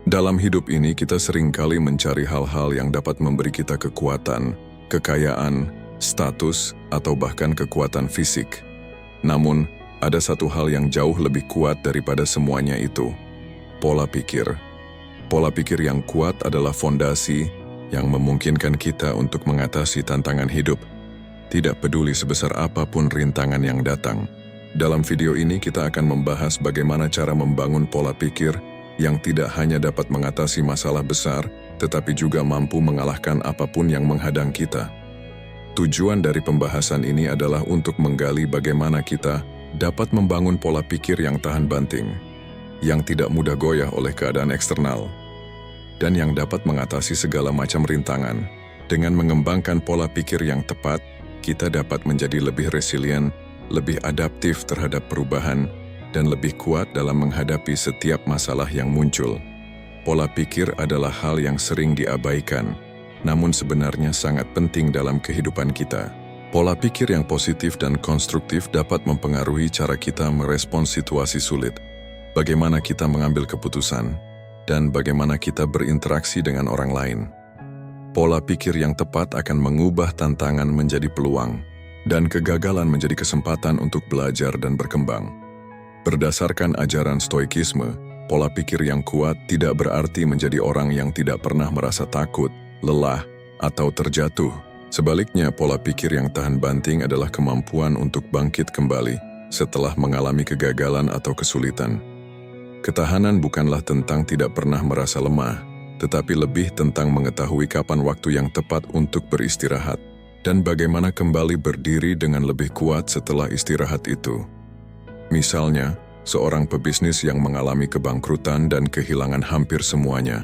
Dalam hidup ini kita seringkali mencari hal-hal yang dapat memberi kita kekuatan, kekayaan, status, atau bahkan kekuatan fisik. Namun, ada satu hal yang jauh lebih kuat daripada semuanya itu, pola pikir. Pola pikir yang kuat adalah fondasi yang memungkinkan kita untuk mengatasi tantangan hidup, tidak peduli sebesar apapun rintangan yang datang. Dalam video ini kita akan membahas bagaimana cara membangun pola pikir yang tidak hanya dapat mengatasi masalah besar, tetapi juga mampu mengalahkan apapun yang menghadang kita. Tujuan dari pembahasan ini adalah untuk menggali bagaimana kita dapat membangun pola pikir yang tahan banting, yang tidak mudah goyah oleh keadaan eksternal, dan yang dapat mengatasi segala macam rintangan. Dengan mengembangkan pola pikir yang tepat, kita dapat menjadi lebih resilient, lebih adaptif terhadap perubahan, dan lebih kuat dalam menghadapi setiap masalah yang muncul. Pola pikir adalah hal yang sering diabaikan, namun sebenarnya sangat penting dalam kehidupan kita. Pola pikir yang positif dan konstruktif dapat mempengaruhi cara kita merespons situasi sulit, bagaimana kita mengambil keputusan, dan bagaimana kita berinteraksi dengan orang lain. Pola pikir yang tepat akan mengubah tantangan menjadi peluang, dan kegagalan menjadi kesempatan untuk belajar dan berkembang. Berdasarkan ajaran Stoikisme, pola pikir yang kuat tidak berarti menjadi orang yang tidak pernah merasa takut, lelah, atau terjatuh. Sebaliknya, pola pikir yang tahan banting adalah kemampuan untuk bangkit kembali setelah mengalami kegagalan atau kesulitan. Ketahanan bukanlah tentang tidak pernah merasa lemah, tetapi lebih tentang mengetahui kapan waktu yang tepat untuk beristirahat, dan bagaimana kembali berdiri dengan lebih kuat setelah istirahat itu. Misalnya, seorang pebisnis yang mengalami kebangkrutan dan kehilangan hampir semuanya.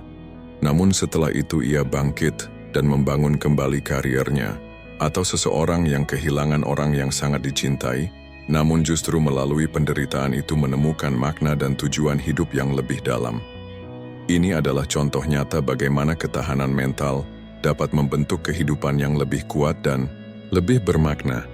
Namun setelah itu ia bangkit dan membangun kembali karirnya. Atau seseorang yang kehilangan orang yang sangat dicintai, namun justru melalui penderitaan itu menemukan makna dan tujuan hidup yang lebih dalam. Ini adalah contoh nyata bagaimana ketahanan mental dapat membentuk kehidupan yang lebih kuat dan lebih bermakna.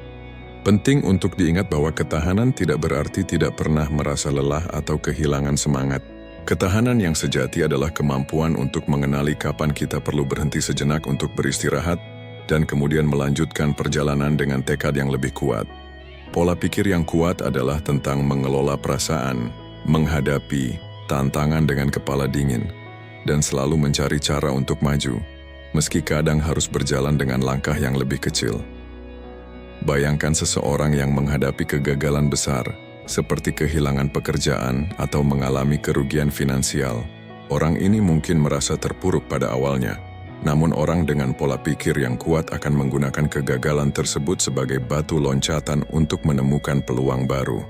Penting untuk diingat bahwa ketahanan tidak berarti tidak pernah merasa lelah atau kehilangan semangat. Ketahanan yang sejati adalah kemampuan untuk mengenali kapan kita perlu berhenti sejenak untuk beristirahat dan kemudian melanjutkan perjalanan dengan tekad yang lebih kuat. Pola pikir yang kuat adalah tentang mengelola perasaan, menghadapi tantangan dengan kepala dingin, dan selalu mencari cara untuk maju, meski kadang harus berjalan dengan langkah yang lebih kecil. Bayangkan seseorang yang menghadapi kegagalan besar, seperti kehilangan pekerjaan atau mengalami kerugian finansial. Orang ini mungkin merasa terpuruk pada awalnya, namun orang dengan pola pikir yang kuat akan menggunakan kegagalan tersebut sebagai batu loncatan untuk menemukan peluang baru.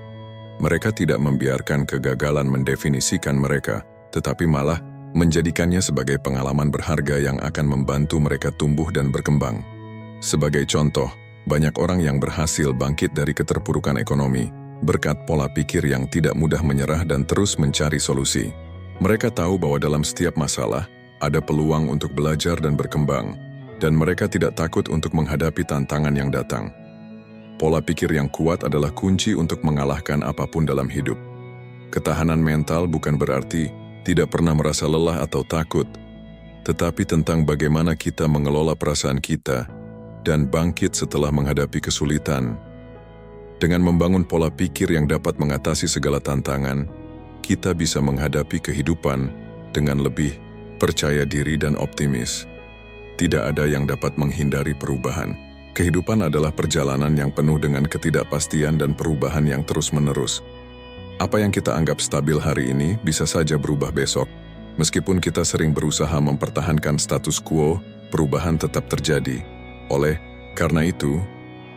Mereka tidak membiarkan kegagalan mendefinisikan mereka, tetapi malah menjadikannya sebagai pengalaman berharga yang akan membantu mereka tumbuh dan berkembang. Sebagai contoh, banyak orang yang berhasil bangkit dari keterpurukan ekonomi berkat pola pikir yang tidak mudah menyerah dan terus mencari solusi. Mereka tahu bahwa dalam setiap masalah ada peluang untuk belajar dan berkembang, dan mereka tidak takut untuk menghadapi tantangan yang datang. Pola pikir yang kuat adalah kunci untuk mengalahkan apapun dalam hidup. Ketahanan mental bukan berarti tidak pernah merasa lelah atau takut, tetapi tentang bagaimana kita mengelola perasaan kita dan bangkit setelah menghadapi kesulitan. Dengan membangun pola pikir yang dapat mengatasi segala tantangan, kita bisa menghadapi kehidupan dengan lebih percaya diri dan optimis. Tidak ada yang dapat menghindari perubahan. Kehidupan adalah perjalanan yang penuh dengan ketidakpastian dan perubahan yang terus-menerus. Apa yang kita anggap stabil hari ini bisa saja berubah besok. Meskipun kita sering berusaha mempertahankan status quo, perubahan tetap terjadi. Karena itu,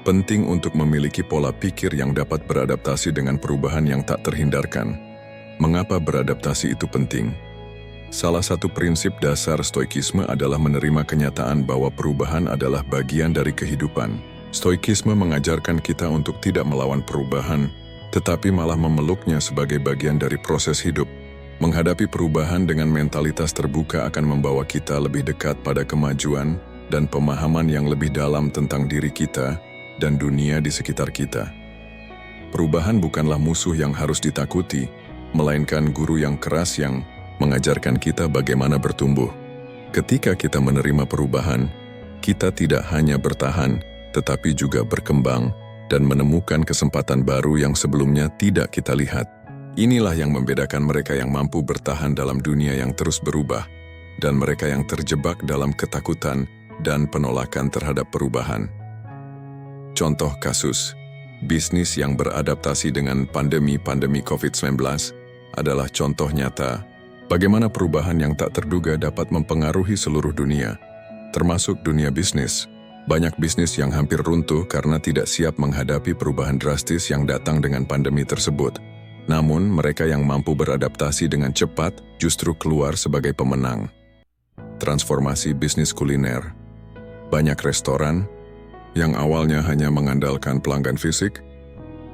penting untuk memiliki pola pikir yang dapat beradaptasi dengan perubahan yang tak terhindarkan. Mengapa beradaptasi itu penting? Salah satu prinsip dasar Stoikisme adalah menerima kenyataan bahwa perubahan adalah bagian dari kehidupan. Stoikisme mengajarkan kita untuk tidak melawan perubahan, tetapi malah memeluknya sebagai bagian dari proses hidup. Menghadapi perubahan dengan mentalitas terbuka akan membawa kita lebih dekat pada kemajuan dan pemahaman yang lebih dalam tentang diri kita dan dunia di sekitar kita. Perubahan bukanlah musuh yang harus ditakuti, melainkan guru yang keras yang mengajarkan kita bagaimana bertumbuh. Ketika kita menerima perubahan, kita tidak hanya bertahan, tetapi juga berkembang dan menemukan kesempatan baru yang sebelumnya tidak kita lihat. Inilah yang membedakan mereka yang mampu bertahan dalam dunia yang terus berubah, dan mereka yang terjebak dalam ketakutan dan penolakan terhadap perubahan. Contoh kasus, bisnis yang beradaptasi dengan pandemi COVID-19 adalah contoh nyata bagaimana perubahan yang tak terduga dapat mempengaruhi seluruh dunia, termasuk dunia bisnis. Banyak bisnis yang hampir runtuh karena tidak siap menghadapi perubahan drastis yang datang dengan pandemi tersebut. Namun, mereka yang mampu beradaptasi dengan cepat justru keluar sebagai pemenang. Transformasi bisnis kuliner. Banyak restoran yang awalnya hanya mengandalkan pelanggan fisik,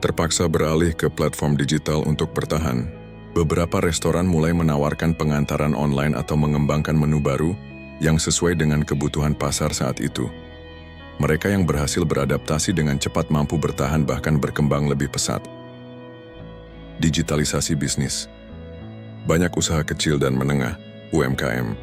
terpaksa beralih ke platform digital untuk bertahan. Beberapa restoran mulai menawarkan pengantaran online atau mengembangkan menu baru yang sesuai dengan kebutuhan pasar saat itu. Mereka yang berhasil beradaptasi dengan cepat mampu bertahan bahkan berkembang lebih pesat. Digitalisasi bisnis. Banyak usaha kecil dan menengah, UMKM,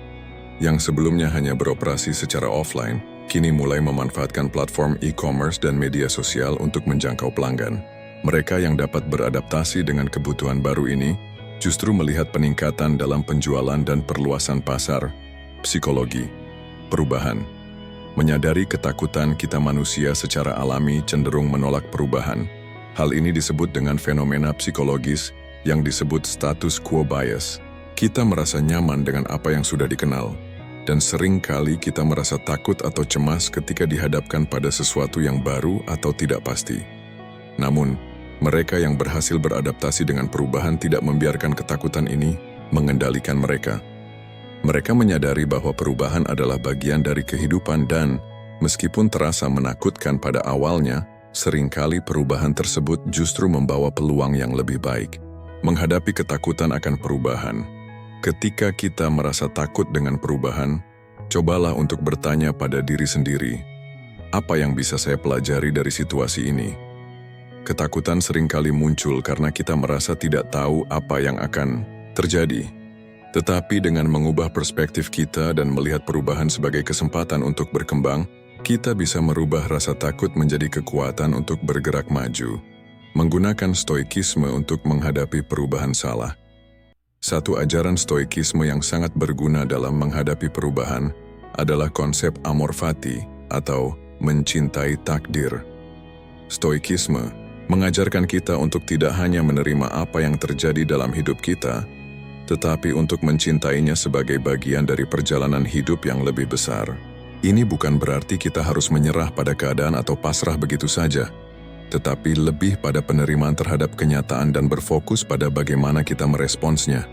yang sebelumnya hanya beroperasi secara offline, kini mulai memanfaatkan platform e-commerce dan media sosial untuk menjangkau pelanggan. Mereka yang dapat beradaptasi dengan kebutuhan baru ini justru melihat peningkatan dalam penjualan dan perluasan pasar. Psikologi, perubahan. Menyadari ketakutan kita manusia secara alami cenderung menolak perubahan. Hal ini disebut dengan fenomena psikologis yang disebut status quo bias. Kita merasa nyaman dengan apa yang sudah dikenal, dan sering kali kita merasa takut atau cemas ketika dihadapkan pada sesuatu yang baru atau tidak pasti. Namun, mereka yang berhasil beradaptasi dengan perubahan tidak membiarkan ketakutan ini mengendalikan mereka. Mereka menyadari bahwa perubahan adalah bagian dari kehidupan dan, meskipun terasa menakutkan pada awalnya, seringkali perubahan tersebut justru membawa peluang yang lebih baik. Menghadapi ketakutan akan perubahan. Ketika kita merasa takut dengan perubahan, cobalah untuk bertanya pada diri sendiri, apa yang bisa saya pelajari dari situasi ini? Ketakutan seringkali muncul karena kita merasa tidak tahu apa yang akan terjadi. Tetapi dengan mengubah perspektif kita dan melihat perubahan sebagai kesempatan untuk berkembang, kita bisa merubah rasa takut menjadi kekuatan untuk bergerak maju. Menggunakan stoikisme untuk menghadapi perubahan salah. Satu ajaran stoikisme yang sangat berguna dalam menghadapi perubahan adalah konsep amor fati atau mencintai takdir. Stoikisme mengajarkan kita untuk tidak hanya menerima apa yang terjadi dalam hidup kita, tetapi untuk mencintainya sebagai bagian dari perjalanan hidup yang lebih besar. Ini bukan berarti kita harus menyerah pada keadaan atau pasrah begitu saja, tetapi lebih pada penerimaan terhadap kenyataan dan berfokus pada bagaimana kita meresponsnya.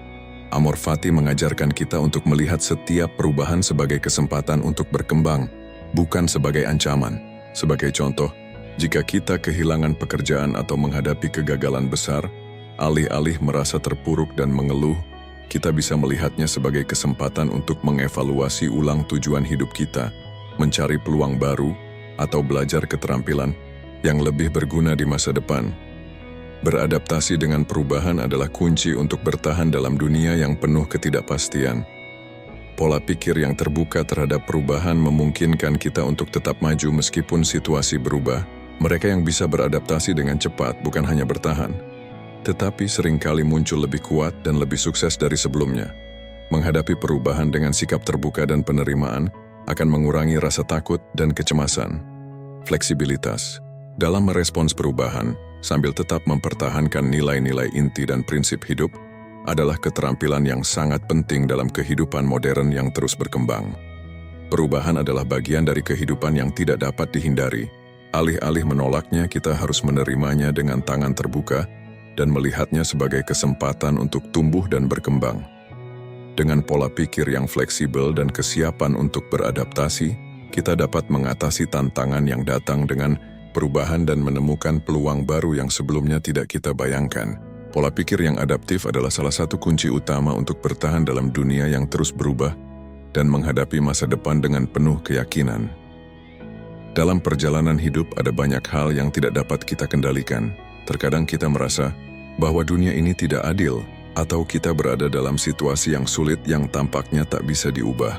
Amor fati mengajarkan kita untuk melihat setiap perubahan sebagai kesempatan untuk berkembang, bukan sebagai ancaman. Sebagai contoh, jika kita kehilangan pekerjaan atau menghadapi kegagalan besar, alih-alih merasa terpuruk dan mengeluh, kita bisa melihatnya sebagai kesempatan untuk mengevaluasi ulang tujuan hidup kita, mencari peluang baru, atau belajar keterampilan yang lebih berguna di masa depan. Beradaptasi dengan perubahan adalah kunci untuk bertahan dalam dunia yang penuh ketidakpastian. Pola pikir yang terbuka terhadap perubahan memungkinkan kita untuk tetap maju meskipun situasi berubah. Mereka yang bisa beradaptasi dengan cepat bukan hanya bertahan, tetapi seringkali muncul lebih kuat dan lebih sukses dari sebelumnya. Menghadapi perubahan dengan sikap terbuka dan penerimaan akan mengurangi rasa takut dan kecemasan. Fleksibilitas. Dalam merespons perubahan, sambil tetap mempertahankan nilai-nilai inti dan prinsip hidup, adalah keterampilan yang sangat penting dalam kehidupan modern yang terus berkembang. Perubahan adalah bagian dari kehidupan yang tidak dapat dihindari. Alih-alih menolaknya, kita harus menerimanya dengan tangan terbuka dan melihatnya sebagai kesempatan untuk tumbuh dan berkembang. Dengan pola pikir yang fleksibel dan kesiapan untuk beradaptasi, kita dapat mengatasi tantangan yang datang dengan perubahan dan menemukan peluang baru yang sebelumnya tidak kita bayangkan. Pola pikir yang adaptif adalah salah satu kunci utama untuk bertahan dalam dunia yang terus berubah dan menghadapi masa depan dengan penuh keyakinan. Dalam perjalanan hidup ada banyak hal yang tidak dapat kita kendalikan. Terkadang kita merasa bahwa dunia ini tidak adil, atau kita berada dalam situasi yang sulit yang tampaknya tak bisa diubah.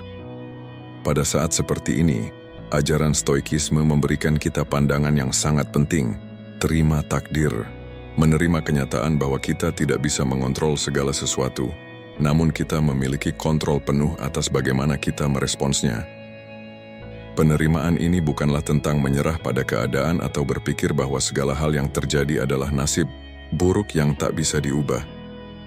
Pada saat seperti ini, ajaran Stoikisme memberikan kita pandangan yang sangat penting, terima takdir, menerima kenyataan bahwa kita tidak bisa mengontrol segala sesuatu, namun kita memiliki kontrol penuh atas bagaimana kita meresponsnya. Penerimaan ini bukanlah tentang menyerah pada keadaan atau berpikir bahwa segala hal yang terjadi adalah nasib buruk yang tak bisa diubah.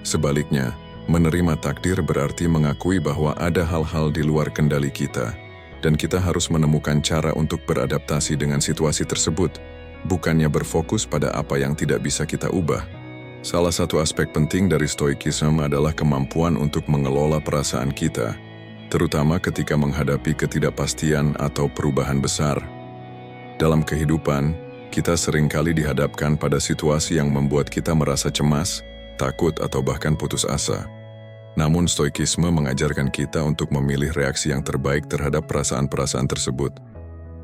Sebaliknya, menerima takdir berarti mengakui bahwa ada hal-hal di luar kendali kita, dan kita harus menemukan cara untuk beradaptasi dengan situasi tersebut, bukannya berfokus pada apa yang tidak bisa kita ubah. Salah satu aspek penting dari Stoikisme adalah kemampuan untuk mengelola perasaan kita, terutama ketika menghadapi ketidakpastian atau perubahan besar. Dalam kehidupan, kita seringkali dihadapkan pada situasi yang membuat kita merasa cemas, takut, atau bahkan putus asa. Namun Stoikisme mengajarkan kita untuk memilih reaksi yang terbaik terhadap perasaan-perasaan tersebut.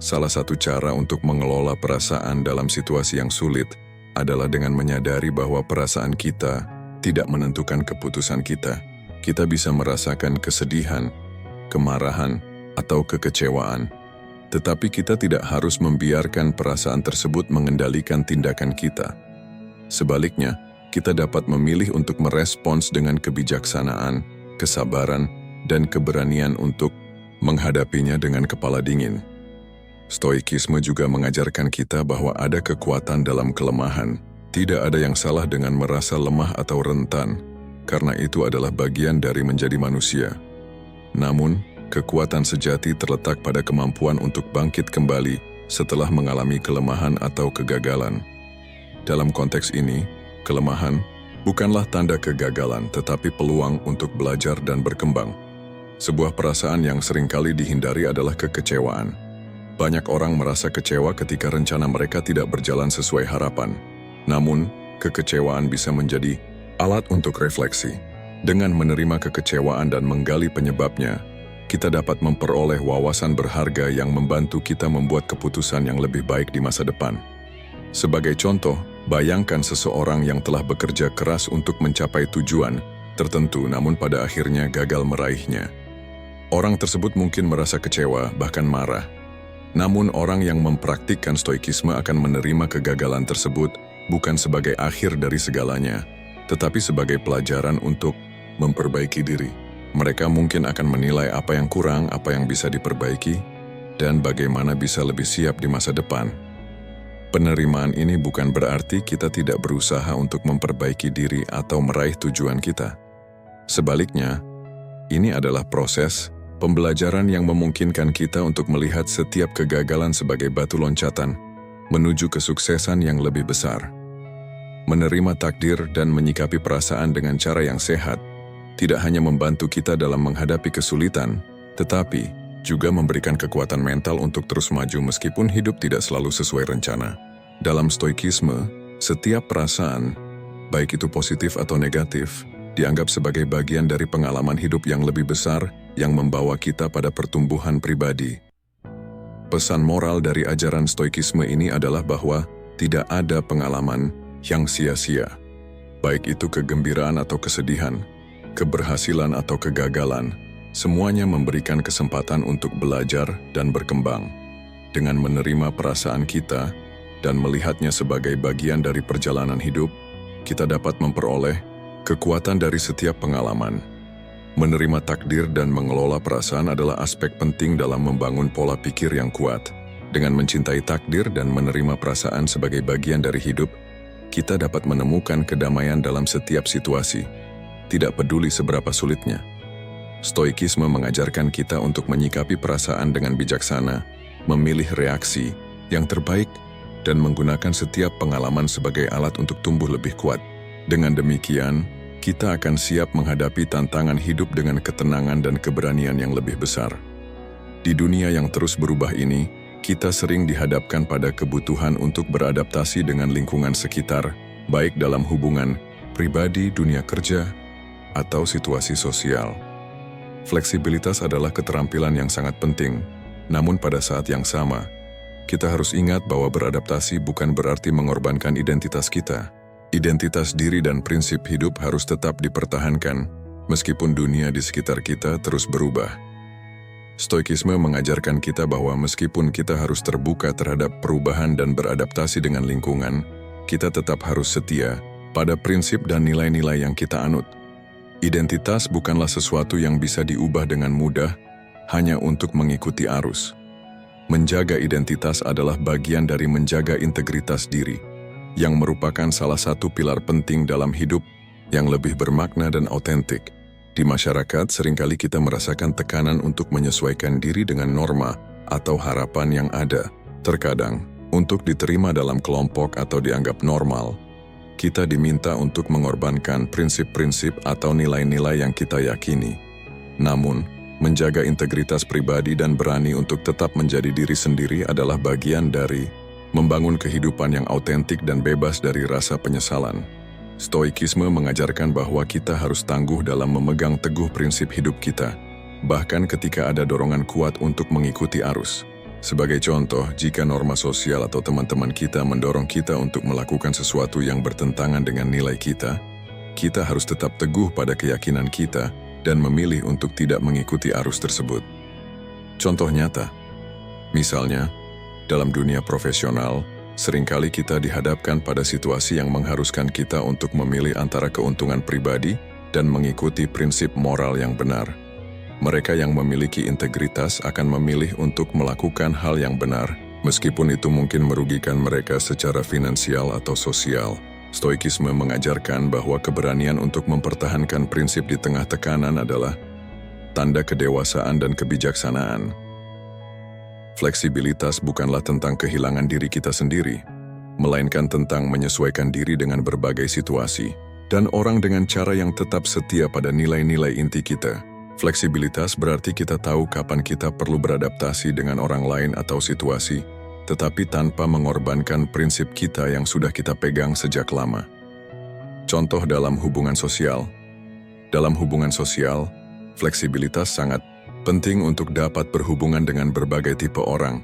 Salah satu cara untuk mengelola perasaan dalam situasi yang sulit adalah dengan menyadari bahwa perasaan kita tidak menentukan keputusan kita. Kita bisa merasakan kesedihan, kemarahan, atau kekecewaan. Tetapi kita tidak harus membiarkan perasaan tersebut mengendalikan tindakan kita. Sebaliknya, kita dapat memilih untuk merespons dengan kebijaksanaan, kesabaran, dan keberanian untuk menghadapinya dengan kepala dingin. Stoikisme juga mengajarkan kita bahwa ada kekuatan dalam kelemahan. Tidak ada yang salah dengan merasa lemah atau rentan, karena itu adalah bagian dari menjadi manusia. Namun, kekuatan sejati terletak pada kemampuan untuk bangkit kembali setelah mengalami kelemahan atau kegagalan. Dalam konteks ini, kelemahan bukanlah tanda kegagalan, tetapi peluang untuk belajar dan berkembang. Sebuah perasaan yang seringkali dihindari adalah kekecewaan. Banyak orang merasa kecewa ketika rencana mereka tidak berjalan sesuai harapan. Namun, kekecewaan bisa menjadi alat untuk refleksi. Dengan menerima kekecewaan dan menggali penyebabnya, kita dapat memperoleh wawasan berharga yang membantu kita membuat keputusan yang lebih baik di masa depan. Sebagai contoh, bayangkan seseorang yang telah bekerja keras untuk mencapai tujuan tertentu namun pada akhirnya gagal meraihnya. Orang tersebut mungkin merasa kecewa, bahkan marah. Namun orang yang mempraktikkan Stoikisme akan menerima kegagalan tersebut bukan sebagai akhir dari segalanya, tetapi sebagai pelajaran untuk memperbaiki diri. Mereka mungkin akan menilai apa yang kurang, apa yang bisa diperbaiki, dan bagaimana bisa lebih siap di masa depan. Penerimaan ini bukan berarti kita tidak berusaha untuk memperbaiki diri atau meraih tujuan kita. Sebaliknya, ini adalah proses pembelajaran yang memungkinkan kita untuk melihat setiap kegagalan sebagai batu loncatan menuju kesuksesan yang lebih besar. Menerima takdir dan menyikapi perasaan dengan cara yang sehat tidak hanya membantu kita dalam menghadapi kesulitan, tetapi juga memberikan kekuatan mental untuk terus maju meskipun hidup tidak selalu sesuai rencana. Dalam Stoikisme, setiap perasaan, baik itu positif atau negatif, dianggap sebagai bagian dari pengalaman hidup yang lebih besar yang membawa kita pada pertumbuhan pribadi. Pesan moral dari ajaran Stoikisme ini adalah bahwa tidak ada pengalaman yang sia-sia, baik itu kegembiraan atau kesedihan, keberhasilan atau kegagalan, semuanya memberikan kesempatan untuk belajar dan berkembang. Dengan menerima perasaan kita dan melihatnya sebagai bagian dari perjalanan hidup, kita dapat memperoleh kekuatan dari setiap pengalaman. Menerima takdir dan mengelola perasaan adalah aspek penting dalam membangun pola pikir yang kuat. Dengan mencintai takdir dan menerima perasaan sebagai bagian dari hidup, kita dapat menemukan kedamaian dalam setiap situasi, tidak peduli seberapa sulitnya. Stoikisme mengajarkan kita untuk menyikapi perasaan dengan bijaksana, memilih reaksi yang terbaik, dan menggunakan setiap pengalaman sebagai alat untuk tumbuh lebih kuat. Dengan demikian, kita akan siap menghadapi tantangan hidup dengan ketenangan dan keberanian yang lebih besar. Di dunia yang terus berubah ini, kita sering dihadapkan pada kebutuhan untuk beradaptasi dengan lingkungan sekitar, baik dalam hubungan pribadi, dunia kerja, atau situasi sosial. Fleksibilitas adalah keterampilan yang sangat penting, namun pada saat yang sama, kita harus ingat bahwa beradaptasi bukan berarti mengorbankan identitas kita. Identitas diri dan prinsip hidup harus tetap dipertahankan, meskipun dunia di sekitar kita terus berubah. Stoikisme mengajarkan kita bahwa meskipun kita harus terbuka terhadap perubahan dan beradaptasi dengan lingkungan, kita tetap harus setia pada prinsip dan nilai-nilai yang kita anut. Identitas bukanlah sesuatu yang bisa diubah dengan mudah hanya untuk mengikuti arus. Menjaga identitas adalah bagian dari menjaga integritas diri, yang merupakan salah satu pilar penting dalam hidup yang lebih bermakna dan autentik. Di masyarakat, seringkali kita merasakan tekanan untuk menyesuaikan diri dengan norma atau harapan yang ada. Terkadang, untuk diterima dalam kelompok atau dianggap normal, kita diminta untuk mengorbankan prinsip-prinsip atau nilai-nilai yang kita yakini. Namun, menjaga integritas pribadi dan berani untuk tetap menjadi diri sendiri adalah bagian dari membangun kehidupan yang autentik dan bebas dari rasa penyesalan. Stoikisme mengajarkan bahwa kita harus tangguh dalam memegang teguh prinsip hidup kita, bahkan ketika ada dorongan kuat untuk mengikuti arus. Sebagai contoh, jika norma sosial atau teman-teman kita mendorong kita untuk melakukan sesuatu yang bertentangan dengan nilai kita harus tetap teguh pada keyakinan kita dan memilih untuk tidak mengikuti arus tersebut. Contoh nyata, misalnya, dalam dunia profesional, seringkali kita dihadapkan pada situasi yang mengharuskan kita untuk memilih antara keuntungan pribadi dan mengikuti prinsip moral yang benar. Mereka yang memiliki integritas akan memilih untuk melakukan hal yang benar, meskipun itu mungkin merugikan mereka secara finansial atau sosial. Stoikisme mengajarkan bahwa keberanian untuk mempertahankan prinsip di tengah tekanan adalah tanda kedewasaan dan kebijaksanaan. Fleksibilitas bukanlah tentang kehilangan diri kita sendiri, melainkan tentang menyesuaikan diri dengan berbagai situasi dan orang dengan cara yang tetap setia pada nilai-nilai inti kita. Fleksibilitas berarti kita tahu kapan kita perlu beradaptasi dengan orang lain atau situasi, tetapi tanpa mengorbankan prinsip kita yang sudah kita pegang sejak lama. Contoh dalam hubungan sosial. Dalam hubungan sosial, fleksibilitas sangat penting untuk dapat berhubungan dengan berbagai tipe orang.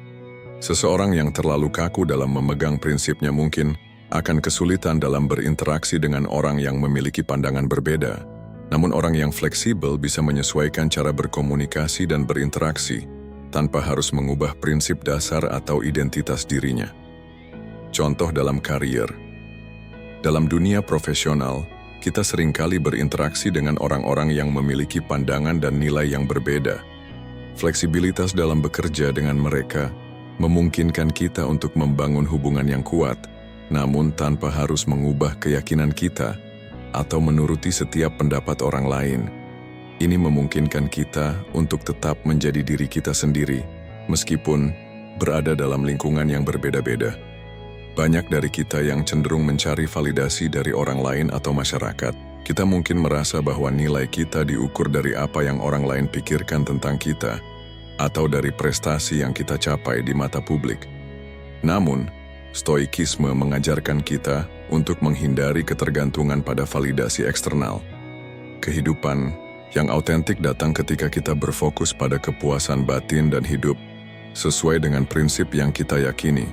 Seseorang yang terlalu kaku dalam memegang prinsipnya mungkin akan kesulitan dalam berinteraksi dengan orang yang memiliki pandangan berbeda. Namun orang yang fleksibel bisa menyesuaikan cara berkomunikasi dan berinteraksi tanpa harus mengubah prinsip dasar atau identitas dirinya. Contoh dalam karier. Dalam dunia profesional, kita seringkali berinteraksi dengan orang-orang yang memiliki pandangan dan nilai yang berbeda. Fleksibilitas dalam bekerja dengan mereka memungkinkan kita untuk membangun hubungan yang kuat, namun tanpa harus mengubah keyakinan kita atau menuruti setiap pendapat orang lain. Ini memungkinkan kita untuk tetap menjadi diri kita sendiri, meskipun berada dalam lingkungan yang berbeda-beda. Banyak dari kita yang cenderung mencari validasi dari orang lain atau masyarakat. Kita mungkin merasa bahwa nilai kita diukur dari apa yang orang lain pikirkan tentang kita, atau dari prestasi yang kita capai di mata publik. Namun, stoikisme mengajarkan kita untuk menghindari ketergantungan pada validasi eksternal. Kehidupan yang autentik datang ketika kita berfokus pada kepuasan batin dan hidup sesuai dengan prinsip yang kita yakini,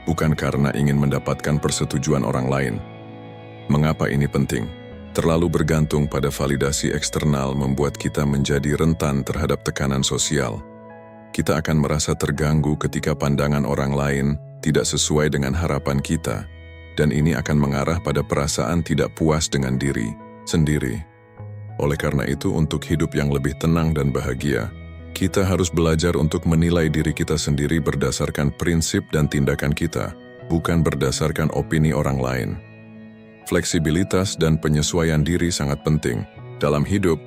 bukan karena ingin mendapatkan persetujuan orang lain. Mengapa ini penting? Terlalu bergantung pada validasi eksternal membuat kita menjadi rentan terhadap tekanan sosial. Kita akan merasa terganggu ketika pandangan orang lain tidak sesuai dengan harapan kita, dan ini akan mengarah pada perasaan tidak puas dengan diri sendiri. Oleh karena itu, untuk hidup yang lebih tenang dan bahagia, kita harus belajar untuk menilai diri kita sendiri berdasarkan prinsip dan tindakan kita, bukan berdasarkan opini orang lain. Fleksibilitas dan penyesuaian diri sangat penting dalam hidup,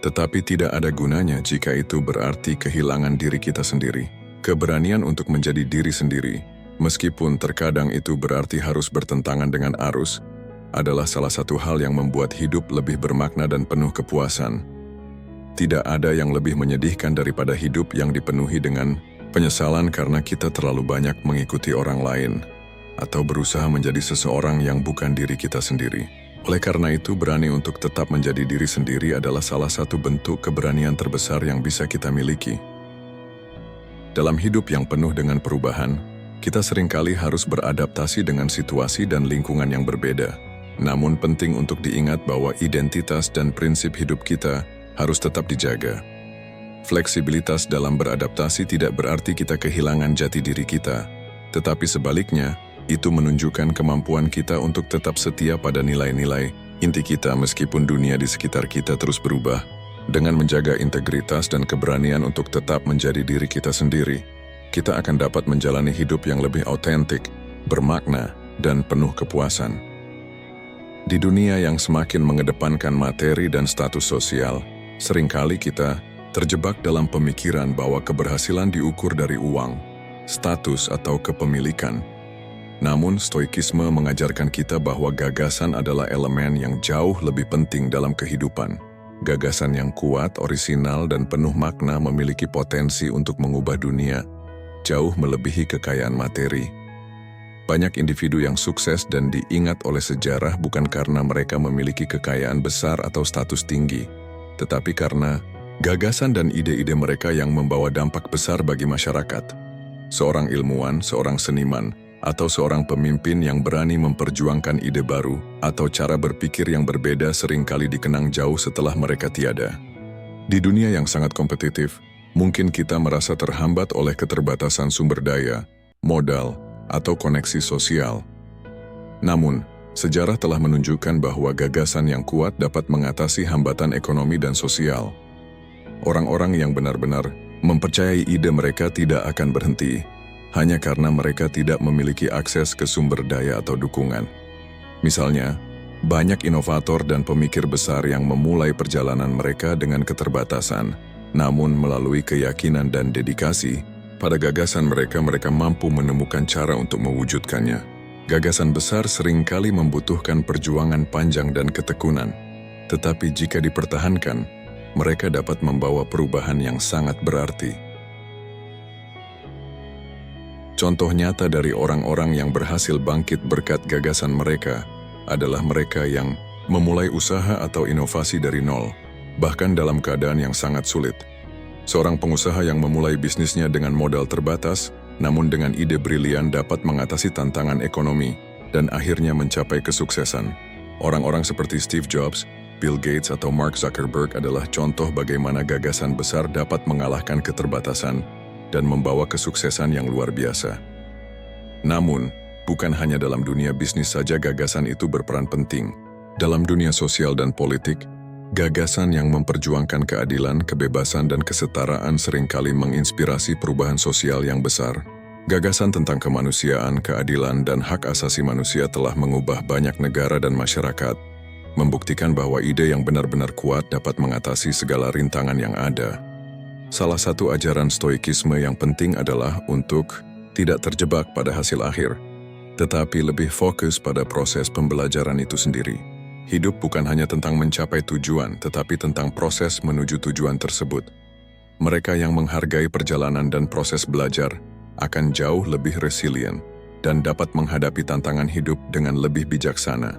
tetapi tidak ada gunanya jika itu berarti kehilangan diri kita sendiri. Keberanian untuk menjadi diri sendiri, meskipun terkadang itu berarti harus bertentangan dengan arus, adalah salah satu hal yang membuat hidup lebih bermakna dan penuh kepuasan. Tidak ada yang lebih menyedihkan daripada hidup yang dipenuhi dengan penyesalan karena kita terlalu banyak mengikuti orang lain, atau berusaha menjadi seseorang yang bukan diri kita sendiri. Oleh karena itu, berani untuk tetap menjadi diri sendiri adalah salah satu bentuk keberanian terbesar yang bisa kita miliki. Dalam hidup yang penuh dengan perubahan, kita seringkali harus beradaptasi dengan situasi dan lingkungan yang berbeda. Namun penting untuk diingat bahwa identitas dan prinsip hidup kita harus tetap dijaga. Fleksibilitas dalam beradaptasi tidak berarti kita kehilangan jati diri kita, tetapi sebaliknya, itu menunjukkan kemampuan kita untuk tetap setia pada nilai-nilai inti kita meskipun dunia di sekitar kita terus berubah. Dengan menjaga integritas dan keberanian untuk tetap menjadi diri kita sendiri, kita akan dapat menjalani hidup yang lebih autentik, bermakna, dan penuh kepuasan. Di dunia yang semakin mengedepankan materi dan status sosial, seringkali kita terjebak dalam pemikiran bahwa keberhasilan diukur dari uang, status, atau kepemilikan. Namun, stoikisme mengajarkan kita bahwa gagasan adalah elemen yang jauh lebih penting dalam kehidupan. Gagasan yang kuat, orisinal, dan penuh makna memiliki potensi untuk mengubah dunia, jauh melebihi kekayaan materi. Banyak individu yang sukses dan diingat oleh sejarah bukan karena mereka memiliki kekayaan besar atau status tinggi, tetapi karena gagasan dan ide-ide mereka yang membawa dampak besar bagi masyarakat. Seorang ilmuwan, seorang seniman, atau seorang pemimpin yang berani memperjuangkan ide baru atau cara berpikir yang berbeda seringkali dikenang jauh setelah mereka tiada. Di dunia yang sangat kompetitif, mungkin kita merasa terhambat oleh keterbatasan sumber daya, modal, atau koneksi sosial. Namun, sejarah telah menunjukkan bahwa gagasan yang kuat dapat mengatasi hambatan ekonomi dan sosial. Orang-orang yang benar-benar mempercayai ide mereka tidak akan berhenti, hanya karena mereka tidak memiliki akses ke sumber daya atau dukungan. Misalnya, banyak inovator dan pemikir besar yang memulai perjalanan mereka dengan keterbatasan, namun melalui keyakinan dan dedikasi pada gagasan mereka mampu menemukan cara untuk mewujudkannya. Gagasan besar seringkali membutuhkan perjuangan panjang dan ketekunan, tetapi jika dipertahankan, mereka dapat membawa perubahan yang sangat berarti. Contoh nyata dari orang-orang yang berhasil bangkit berkat gagasan mereka adalah mereka yang memulai usaha atau inovasi dari nol, bahkan dalam keadaan yang sangat sulit. Seorang pengusaha yang memulai bisnisnya dengan modal terbatas, namun dengan ide brilian dapat mengatasi tantangan ekonomi dan akhirnya mencapai kesuksesan. Orang-orang seperti Steve Jobs, Bill Gates, atau Mark Zuckerberg adalah contoh bagaimana gagasan besar dapat mengalahkan keterbatasan dan membawa kesuksesan yang luar biasa. Namun, bukan hanya dalam dunia bisnis saja gagasan itu berperan penting. Dalam dunia sosial dan politik, gagasan yang memperjuangkan keadilan, kebebasan, dan kesetaraan seringkali menginspirasi perubahan sosial yang besar. Gagasan tentang kemanusiaan, keadilan, dan hak asasi manusia telah mengubah banyak negara dan masyarakat, membuktikan bahwa ide yang benar-benar kuat dapat mengatasi segala rintangan yang ada. Salah satu ajaran stoikisme yang penting adalah untuk tidak terjebak pada hasil akhir, tetapi lebih fokus pada proses pembelajaran itu sendiri. Hidup bukan hanya tentang mencapai tujuan, tetapi tentang proses menuju tujuan tersebut. Mereka yang menghargai perjalanan dan proses belajar akan jauh lebih resilient dan dapat menghadapi tantangan hidup dengan lebih bijaksana.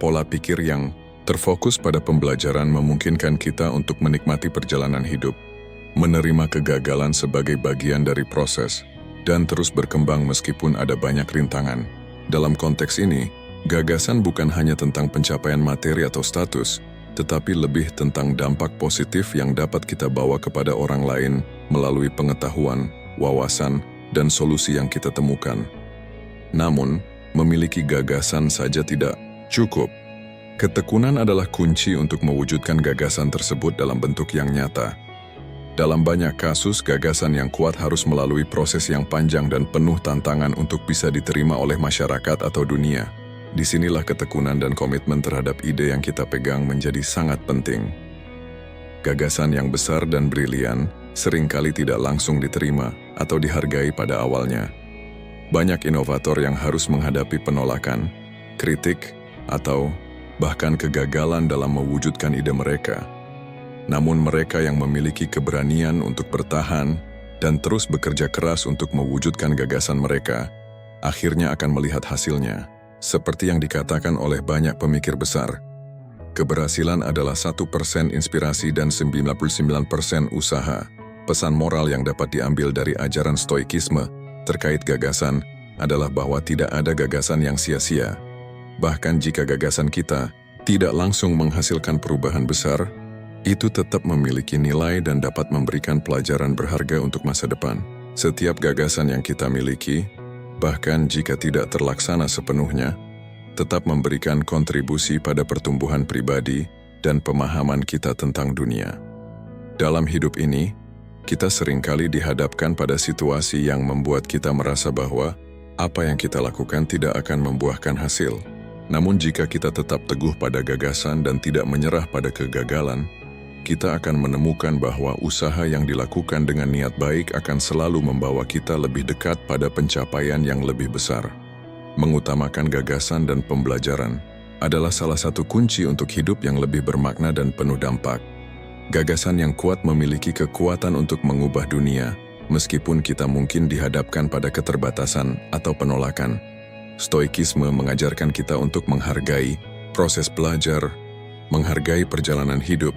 Pola pikir yang terfokus pada pembelajaran memungkinkan kita untuk menikmati perjalanan hidup, menerima kegagalan sebagai bagian dari proses, dan terus berkembang meskipun ada banyak rintangan. Dalam konteks ini, gagasan bukan hanya tentang pencapaian materi atau status, tetapi lebih tentang dampak positif yang dapat kita bawa kepada orang lain melalui pengetahuan, wawasan, dan solusi yang kita temukan. Namun, memiliki gagasan saja tidak cukup. Ketekunan adalah kunci untuk mewujudkan gagasan tersebut dalam bentuk yang nyata. Dalam banyak kasus, gagasan yang kuat harus melalui proses yang panjang dan penuh tantangan untuk bisa diterima oleh masyarakat atau dunia. Disinilah ketekunan dan komitmen terhadap ide yang kita pegang menjadi sangat penting. Gagasan yang besar dan brilian seringkali tidak langsung diterima atau dihargai pada awalnya. Banyak inovator yang harus menghadapi penolakan, kritik, atau bahkan kegagalan dalam mewujudkan ide mereka. Namun mereka yang memiliki keberanian untuk bertahan dan terus bekerja keras untuk mewujudkan gagasan mereka, akhirnya akan melihat hasilnya. Seperti yang dikatakan oleh banyak pemikir besar, keberhasilan adalah 1% inspirasi dan 99% usaha. Pesan moral yang dapat diambil dari ajaran stoikisme terkait gagasan adalah bahwa tidak ada gagasan yang sia-sia. Bahkan jika gagasan kita tidak langsung menghasilkan perubahan besar, itu tetap memiliki nilai dan dapat memberikan pelajaran berharga untuk masa depan. Setiap gagasan yang kita miliki, bahkan jika tidak terlaksana sepenuhnya, tetap memberikan kontribusi pada pertumbuhan pribadi dan pemahaman kita tentang dunia. Dalam hidup ini, kita seringkali dihadapkan pada situasi yang membuat kita merasa bahwa apa yang kita lakukan tidak akan membuahkan hasil. Namun jika kita tetap teguh pada gagasan dan tidak menyerah pada kegagalan, kita akan menemukan bahwa usaha yang dilakukan dengan niat baik akan selalu membawa kita lebih dekat pada pencapaian yang lebih besar. Mengutamakan gagasan dan pembelajaran adalah salah satu kunci untuk hidup yang lebih bermakna dan penuh dampak. Gagasan yang kuat memiliki kekuatan untuk mengubah dunia, meskipun kita mungkin dihadapkan pada keterbatasan atau penolakan. Stoikisme mengajarkan kita untuk menghargai proses belajar, menghargai perjalanan hidup,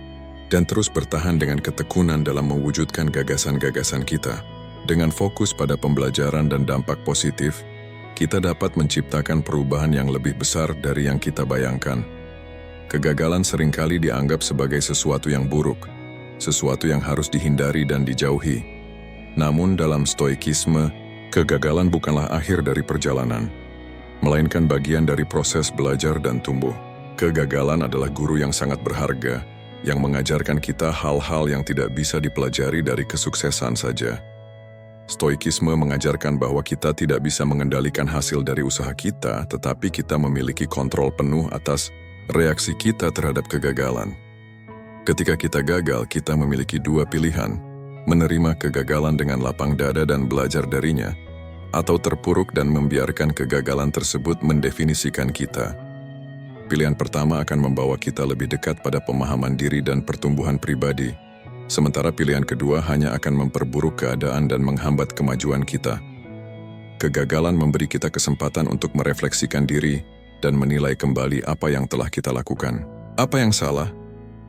dan terus bertahan dengan ketekunan dalam mewujudkan gagasan-gagasan kita. Dengan fokus pada pembelajaran dan dampak positif, kita dapat menciptakan perubahan yang lebih besar dari yang kita bayangkan. Kegagalan seringkali dianggap sebagai sesuatu yang buruk, sesuatu yang harus dihindari dan dijauhi. Namun dalam stoikisme, kegagalan bukanlah akhir dari perjalanan, melainkan bagian dari proses belajar dan tumbuh. Kegagalan adalah guru yang sangat berharga, yang mengajarkan kita hal-hal yang tidak bisa dipelajari dari kesuksesan saja. Stoikisme mengajarkan bahwa kita tidak bisa mengendalikan hasil dari usaha kita, tetapi kita memiliki kontrol penuh atas reaksi kita terhadap kegagalan. Ketika kita gagal, kita memiliki dua pilihan: menerima kegagalan dengan lapang dada dan belajar darinya, atau terpuruk dan membiarkan kegagalan tersebut mendefinisikan kita. Pilihan pertama akan membawa kita lebih dekat pada pemahaman diri dan pertumbuhan pribadi, sementara pilihan kedua hanya akan memperburuk keadaan dan menghambat kemajuan kita. Kegagalan memberi kita kesempatan untuk merefleksikan diri dan menilai kembali apa yang telah kita lakukan. Apa yang salah?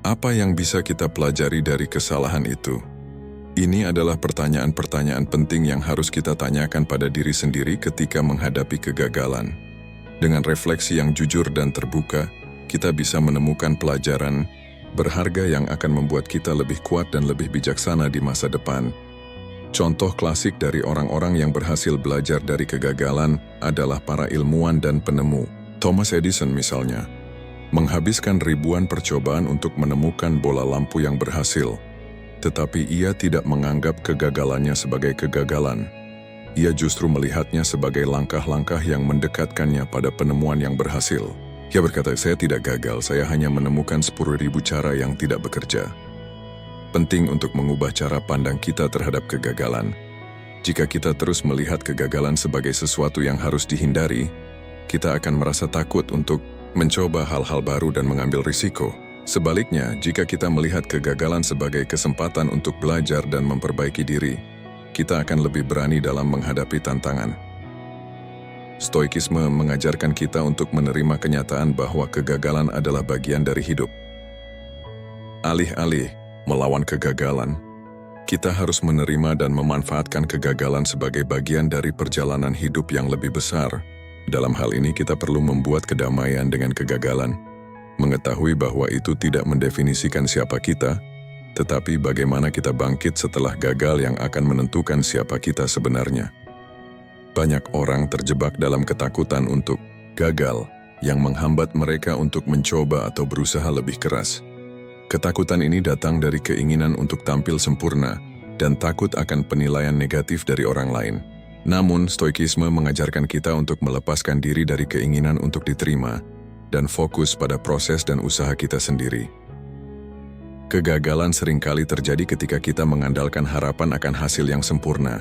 Apa yang bisa kita pelajari dari kesalahan itu? Ini adalah pertanyaan-pertanyaan penting yang harus kita tanyakan pada diri sendiri ketika menghadapi kegagalan. Dengan refleksi yang jujur dan terbuka, kita bisa menemukan pelajaran berharga yang akan membuat kita lebih kuat dan lebih bijaksana di masa depan. Contoh klasik dari orang-orang yang berhasil belajar dari kegagalan adalah para ilmuwan dan penemu. Thomas Edison misalnya, menghabiskan ribuan percobaan untuk menemukan bola lampu yang berhasil, tetapi ia tidak menganggap kegagalannya sebagai kegagalan. Ia justru melihatnya sebagai langkah-langkah yang mendekatkannya pada penemuan yang berhasil. Ia berkata, "Saya tidak gagal, saya hanya menemukan 10.000 cara yang tidak bekerja." Penting untuk mengubah cara pandang kita terhadap kegagalan. Jika kita terus melihat kegagalan sebagai sesuatu yang harus dihindari, kita akan merasa takut untuk mencoba hal-hal baru dan mengambil risiko. Sebaliknya, jika kita melihat kegagalan sebagai kesempatan untuk belajar dan memperbaiki diri, kita akan lebih berani dalam menghadapi tantangan. Stoikisme mengajarkan kita untuk menerima kenyataan bahwa kegagalan adalah bagian dari hidup. Alih-alih melawan kegagalan, kita harus menerima dan memanfaatkan kegagalan sebagai bagian dari perjalanan hidup yang lebih besar. Dalam hal ini kita perlu membuat kedamaian dengan kegagalan, mengetahui bahwa itu tidak mendefinisikan siapa kita, tetapi bagaimana kita bangkit setelah gagal yang akan menentukan siapa kita sebenarnya. Banyak orang terjebak dalam ketakutan untuk gagal yang menghambat mereka untuk mencoba atau berusaha lebih keras. Ketakutan ini datang dari keinginan untuk tampil sempurna dan takut akan penilaian negatif dari orang lain. Namun, stoikisme mengajarkan kita untuk melepaskan diri dari keinginan untuk diterima dan fokus pada proses dan usaha kita sendiri. Kegagalan seringkali terjadi ketika kita mengandalkan harapan akan hasil yang sempurna.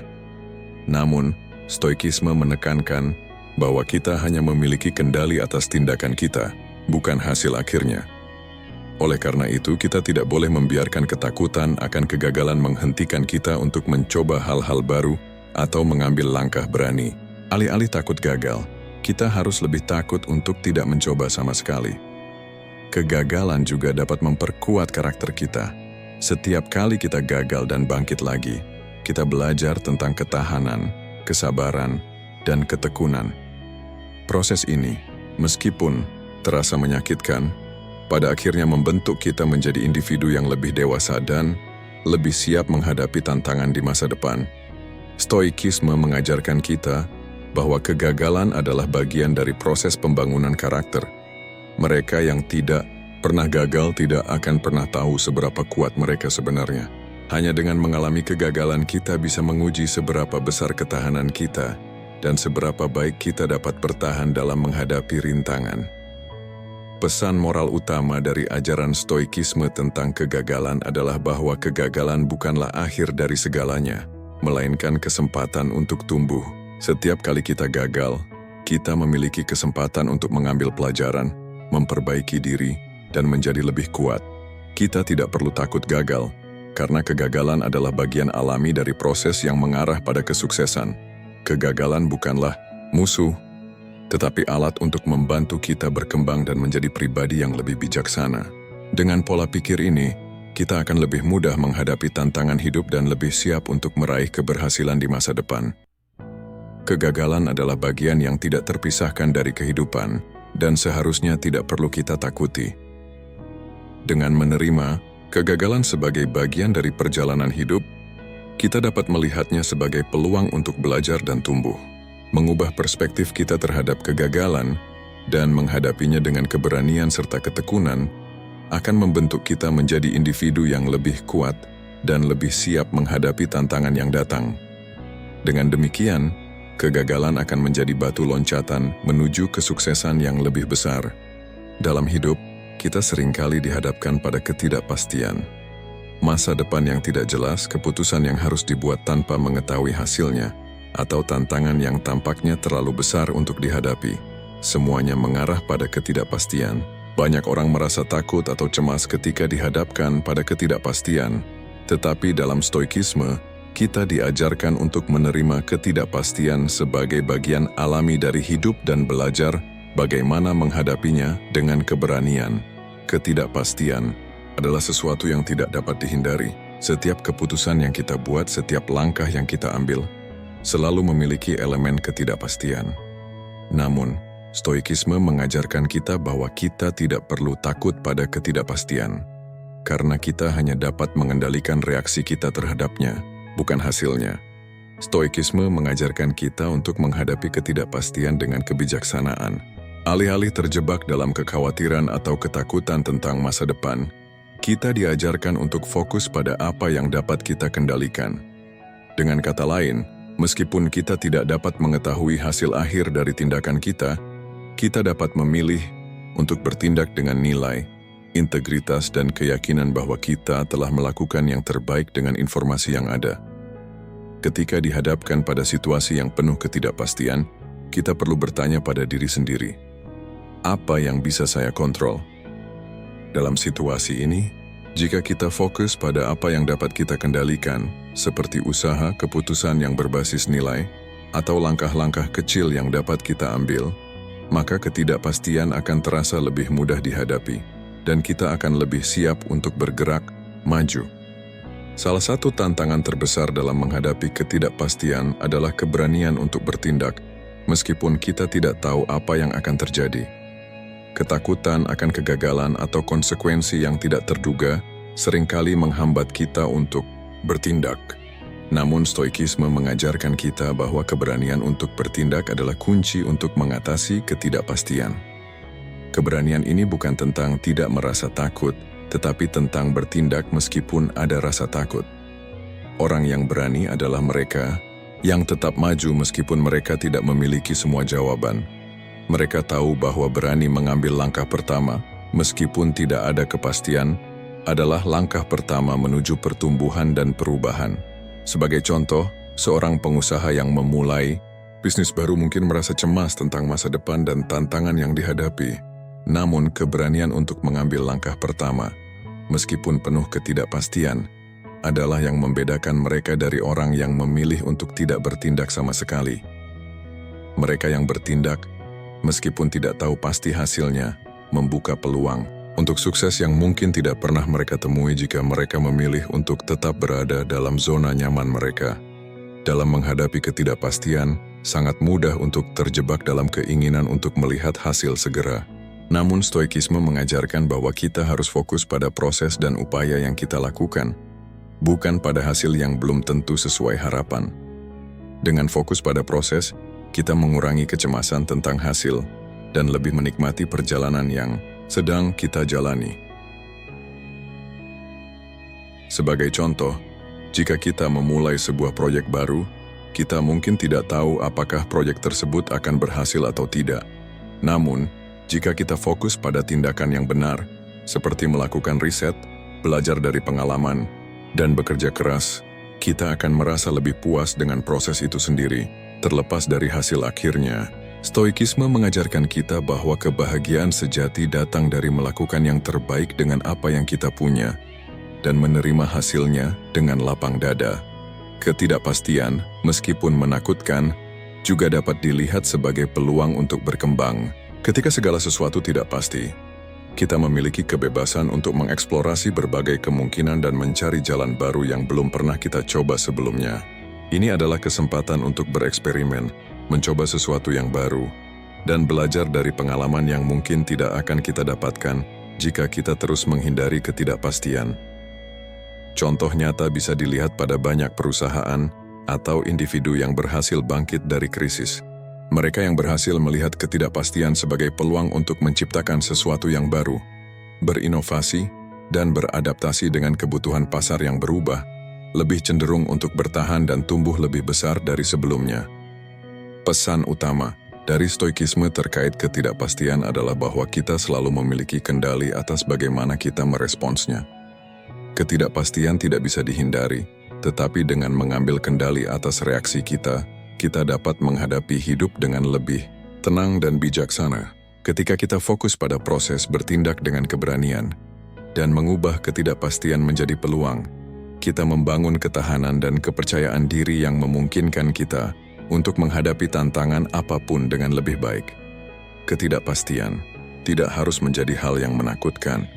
Namun, stoikisme menekankan bahwa kita hanya memiliki kendali atas tindakan kita, bukan hasil akhirnya. Oleh karena itu, kita tidak boleh membiarkan ketakutan akan kegagalan menghentikan kita untuk mencoba hal-hal baru atau mengambil langkah berani. Alih-alih takut gagal, kita harus lebih takut untuk tidak mencoba sama sekali. Kegagalan juga dapat memperkuat karakter kita. Setiap kali kita gagal dan bangkit lagi, kita belajar tentang ketahanan, kesabaran, dan ketekunan. Proses ini Meskipun terasa menyakitkan, pada akhirnya membentuk kita menjadi individu yang lebih dewasa dan lebih siap menghadapi tantangan di masa depan. Stoikisme mengajarkan kita bahwa kegagalan adalah bagian dari proses pembangunan karakter. Mereka yang tidak pernah gagal tidak akan pernah tahu seberapa kuat mereka sebenarnya. Hanya dengan mengalami kegagalan kita bisa menguji seberapa besar ketahanan kita dan seberapa baik kita dapat bertahan dalam menghadapi rintangan. Pesan moral utama dari ajaran Stoikisme tentang kegagalan adalah bahwa kegagalan bukanlah akhir dari segalanya, melainkan kesempatan untuk tumbuh. Setiap kali kita gagal, kita memiliki kesempatan untuk mengambil pelajaran, memperbaiki diri, dan menjadi lebih kuat. Kita tidak perlu takut gagal, karena kegagalan adalah bagian alami dari proses yang mengarah pada kesuksesan. Kegagalan bukanlah musuh, tetapi alat untuk membantu kita berkembang dan menjadi pribadi yang lebih bijaksana. Dengan pola pikir ini, kita akan lebih mudah menghadapi tantangan hidup dan lebih siap untuk meraih keberhasilan di masa depan. Kegagalan adalah bagian yang tidak terpisahkan dari kehidupan dan seharusnya tidak perlu kita takuti. Dengan menerima kegagalan sebagai bagian dari perjalanan hidup, kita dapat melihatnya sebagai peluang untuk belajar dan tumbuh. Mengubah perspektif kita terhadap kegagalan dan menghadapinya dengan keberanian serta ketekunan akan membentuk kita menjadi individu yang lebih kuat dan lebih siap menghadapi tantangan yang datang. Dengan demikian, kegagalan akan menjadi batu loncatan menuju kesuksesan yang lebih besar. Dalam hidup, kita seringkali dihadapkan pada ketidakpastian. Masa depan yang tidak jelas, keputusan yang harus dibuat tanpa mengetahui hasilnya, atau tantangan yang tampaknya terlalu besar untuk dihadapi. Semuanya mengarah pada ketidakpastian. Banyak orang merasa takut atau cemas ketika dihadapkan pada ketidakpastian. Tetapi dalam Stoikisme, kita diajarkan untuk menerima ketidakpastian sebagai bagian alami dari hidup dan belajar bagaimana menghadapinya dengan keberanian. Ketidakpastian adalah sesuatu yang tidak dapat dihindari. Setiap keputusan yang kita buat, setiap langkah yang kita ambil, selalu memiliki elemen ketidakpastian. Namun, Stoikisme mengajarkan kita bahwa kita tidak perlu takut pada ketidakpastian, karena kita hanya dapat mengendalikan reaksi kita terhadapnya, bukan hasilnya. Stoikisme mengajarkan kita untuk menghadapi ketidakpastian dengan kebijaksanaan. Alih-alih terjebak dalam kekhawatiran atau ketakutan tentang masa depan, kita diajarkan untuk fokus pada apa yang dapat kita kendalikan. Dengan kata lain, meskipun kita tidak dapat mengetahui hasil akhir dari tindakan kita dapat memilih untuk bertindak dengan nilai, integritas, dan keyakinan bahwa kita telah melakukan yang terbaik dengan informasi yang ada. Ketika dihadapkan pada situasi yang penuh ketidakpastian, kita perlu bertanya pada diri sendiri, apa yang bisa saya kontrol? Dalam situasi ini, jika kita fokus pada apa yang dapat kita kendalikan, seperti usaha, keputusan yang berbasis nilai, atau langkah-langkah kecil yang dapat kita ambil, maka ketidakpastian akan terasa lebih mudah dihadapi, dan kita akan lebih siap untuk bergerak maju. Salah satu tantangan terbesar dalam menghadapi ketidakpastian adalah keberanian untuk bertindak, meskipun kita tidak tahu apa yang akan terjadi. Ketakutan akan kegagalan atau konsekuensi yang tidak terduga seringkali menghambat kita untuk bertindak. Namun Stoikisme mengajarkan kita bahwa keberanian untuk bertindak adalah kunci untuk mengatasi ketidakpastian. Keberanian ini bukan tentang tidak merasa takut, tetapi tentang bertindak meskipun ada rasa takut. Orang yang berani adalah mereka yang tetap maju meskipun mereka tidak memiliki semua jawaban. Mereka tahu bahwa berani mengambil langkah pertama, meskipun tidak ada kepastian, adalah langkah pertama menuju pertumbuhan dan perubahan. Sebagai contoh, seorang pengusaha yang memulai bisnis baru mungkin merasa cemas tentang masa depan dan tantangan yang dihadapi. Namun, keberanian untuk mengambil langkah pertama, meskipun penuh ketidakpastian, adalah yang membedakan mereka dari orang yang memilih untuk tidak bertindak sama sekali. Mereka yang bertindak, meskipun tidak tahu pasti hasilnya, membuka peluang untuk sukses yang mungkin tidak pernah mereka temui jika mereka memilih untuk tetap berada dalam zona nyaman mereka. Dalam menghadapi ketidakpastian, sangat mudah untuk terjebak dalam keinginan untuk melihat hasil segera. Namun stoikisme mengajarkan bahwa kita harus fokus pada proses dan upaya yang kita lakukan, bukan pada hasil yang belum tentu sesuai harapan. Dengan fokus pada proses, kita mengurangi kecemasan tentang hasil dan lebih menikmati perjalanan yang sedang kita jalani. Sebagai contoh, jika kita memulai sebuah proyek baru, kita mungkin tidak tahu apakah proyek tersebut akan berhasil atau tidak. Namun, jika kita fokus pada tindakan yang benar, seperti melakukan riset, belajar dari pengalaman, dan bekerja keras, kita akan merasa lebih puas dengan proses itu sendiri, terlepas dari hasil akhirnya. Stoikisme mengajarkan kita bahwa kebahagiaan sejati datang dari melakukan yang terbaik dengan apa yang kita punya, dan menerima hasilnya dengan lapang dada. Ketidakpastian, meskipun menakutkan, juga dapat dilihat sebagai peluang untuk berkembang. Ketika segala sesuatu tidak pasti, kita memiliki kebebasan untuk mengeksplorasi berbagai kemungkinan dan mencari jalan baru yang belum pernah kita coba sebelumnya. Ini adalah kesempatan untuk bereksperimen, mencoba sesuatu yang baru, dan belajar dari pengalaman yang mungkin tidak akan kita dapatkan jika kita terus menghindari ketidakpastian. Contoh nyata bisa dilihat pada banyak perusahaan atau individu yang berhasil bangkit dari krisis. Mereka yang berhasil melihat ketidakpastian sebagai peluang untuk menciptakan sesuatu yang baru, berinovasi, dan beradaptasi dengan kebutuhan pasar yang berubah, lebih cenderung untuk bertahan dan tumbuh lebih besar dari sebelumnya. Pesan utama dari stoikisme terkait ketidakpastian adalah bahwa kita selalu memiliki kendali atas bagaimana kita meresponsnya. Ketidakpastian tidak bisa dihindari, tetapi dengan mengambil kendali atas reaksi kita dapat menghadapi hidup dengan lebih tenang dan bijaksana. Ketika kita fokus pada proses bertindak dengan keberanian dan mengubah ketidakpastian menjadi peluang, kita membangun ketahanan dan kepercayaan diri yang memungkinkan kita untuk menghadapi tantangan apapun dengan lebih baik. Ketidakpastian tidak harus menjadi hal yang menakutkan.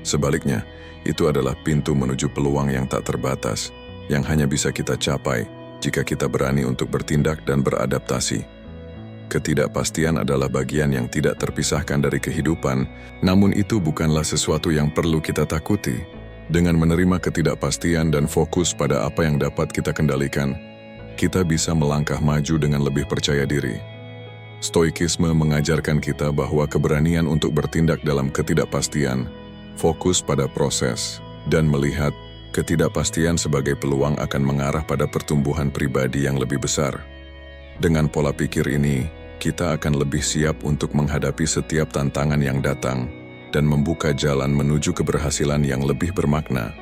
Sebaliknya, itu adalah pintu menuju peluang yang tak terbatas, yang hanya bisa kita capai jika kita berani untuk bertindak dan beradaptasi. Ketidakpastian adalah bagian yang tidak terpisahkan dari kehidupan, namun itu bukanlah sesuatu yang perlu kita takuti. Dengan menerima ketidakpastian dan fokus pada apa yang dapat kita kendalikan, kita bisa melangkah maju dengan lebih percaya diri. Stoikisme mengajarkan kita bahwa keberanian untuk bertindak dalam ketidakpastian, fokus pada proses, dan melihat ketidakpastian sebagai peluang akan mengarah pada pertumbuhan pribadi yang lebih besar. Dengan pola pikir ini, kita akan lebih siap untuk menghadapi setiap tantangan yang datang dan membuka jalan menuju keberhasilan yang lebih bermakna.